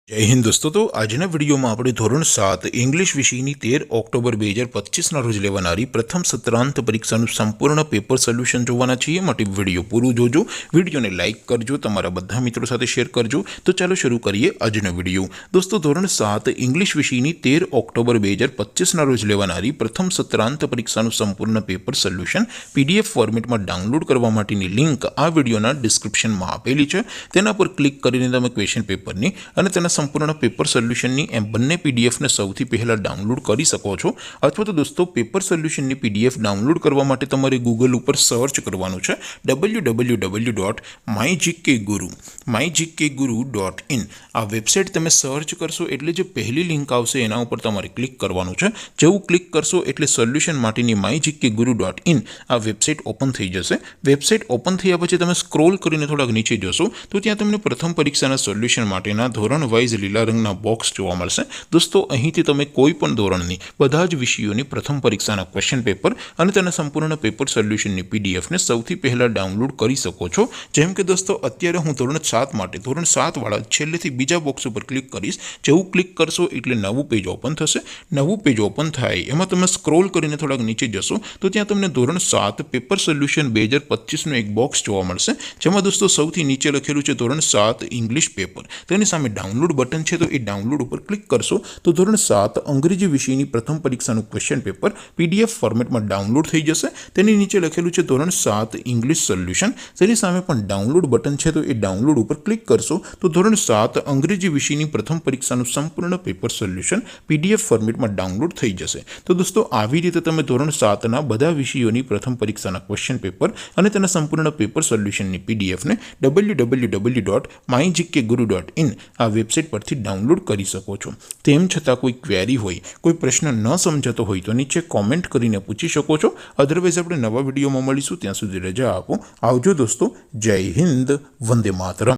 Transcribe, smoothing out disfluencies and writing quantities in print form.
जय हिंद दोस्तों। तो આજના વિડીયોમાં આપણે ધોરણ 7 ઇંગ્લિશ વિષયની 13 ઓક્ટોબર 2025ના રોજ લેવાનારી પ્રથમ સત્રાંત પરીક્ષાનું સંપૂર્ણ પેપર સોલ્યુશન જોવાના છીએ। માટે વિડીયો પૂરું જોજો, વિડીયોને લાઇક કરજો, તમારા બધા મિત્રો સાથે શેર કરજો। તો ચાલો શરૂ કરીએ આજનો વિડીયો। દોસ્તો ધોરણ 7 ઇંગ્લિશ વિષયની 13 ઓક્ટોબર 2025ના રોજ લેવાનારી પ્રથમ સત્રાંત પરીક્ષાનું સંપૂર્ણ પેપર સોલ્યુશન પીડીએફ ફોર્મેટમાં ડાઉનલોડ કરવા માટેની લિંક આ વિડીયોના ડિસ્ક્રિપ્શનમાં આપેલી છે। તેના પર ક્લિક કરીને તમે ક્વેશ્ચન પેપરની અને તેના संपूर्ण पेपर सोल्यूशन एम बने पीडीएफ ने सौथी पहला डाउनलॉड कर सको छो। अथवा तो दोस्तों पेपर सोल्यूशन पीडीएफ डाउनलॉड करवा माटे तमारे गूगल पर सर्च करवानुं छे www.mygkguru.in। आ वेबसाइट तमे सर्च करशो एटले जे पहली लिंक आवशे एना उपर तमारे क्लिक करवानुं छे। जेवुं क्लिक करशो एटले सोल्यूशन माटेनी mygkguru.in आ वेबसाइट ओपन थई जशे। वेबसाइट ओपन थया पछी तमे स्क्रॉल करीने थोड़ा नीचे जशो तो त्यां तमने प्रथम परीक्षाना सोल्यूशन माटेना धोरण वाइज लीला रंगना बॉक्स जोवा मळशे। दोस्तों અહીંથી તમે કોઈ પણ ધોરણની બધા જ વિષયોની પ્રથમ પરીક્ષાના ક્વેશ્ચન પેપર અને તેના સંપૂર્ણ પેપર સોલ્યુશનની પીડીએફ ને સૌથી પહેલા ડાઉનલોડ કરી શકો છો। જેમ કે દોસ્તો અત્યારે હું ધોરણ 7 માટે ધોરણ 7 વાળા છેલ્લેથી બીજા બોક્સ ઉપર ક્લિક કરીશ। જેવું ક્લિક કરશો એટલે નવું પેજ ઓપન થશે। નવું પેજ ઓપન થાય એમાં તમે સ્ક્રોલ કરીને થોડાક નીચે જશો તો ત્યાં તમને ધોરણ 7 પેપર સોલ્યુશન 2025 નું એક બોક્સ જોવા મળશે। જેમાં દોસ્તો સૌથી નીચે લખેલું છે ધોરણ 7 ઇંગ્લિશ પેપર। તેની સામે डाउनलॉड बटन है तो ये डाउनलॉड पर क्लिक करशो तो धोरण 7 अंग्रेजी विषय प्रथम परीक्षा क्वेश्चन पेपर पीडीएफ फॉर्मेट में डाउनलॉड थी जैसे। नीचे लखेलू है धोरण 7 इंग्लिश सोल्यूशन। तेनी सामे पण डाउनलॉड बटन है तो ये डाउनलॉड पर क्लिक करशो तो धोरण 7 अंग्रेजी विषय प्रथम परीक्षा संपूर्ण पेपर सोल्यूशन पीडीएफ फॉर्मेट में डाउनलॉड थी जैसे। तो दोस्तों આવી રીતે તમે ધોરણ 7 ના બધા વિષયોની પ્રથમ પરીક્ષાના ક્વેશ્ચન પેપર અને તેના સંપૂર્ણ પેપર સોલ્યુશનની પીડીએફ ને www.mygkguru.in આ વેબસાઇટ પરથી डाउनलॉड કરી શકો છો। તેમ છતાં કોઈ ક્વેરી હોય, કોઈ પ્રશ્ન ન સમજાતો હોય તો નીચે કોમેન્ટ કરીને પૂછી શકો છો। અધરવાઇઝ આપણે નવા વિડીયોમાં મળીશું, ત્યાં સુધી રજા આપો। આવજો દોસ્તો। જય હિન્દ, વંદે માતરમ।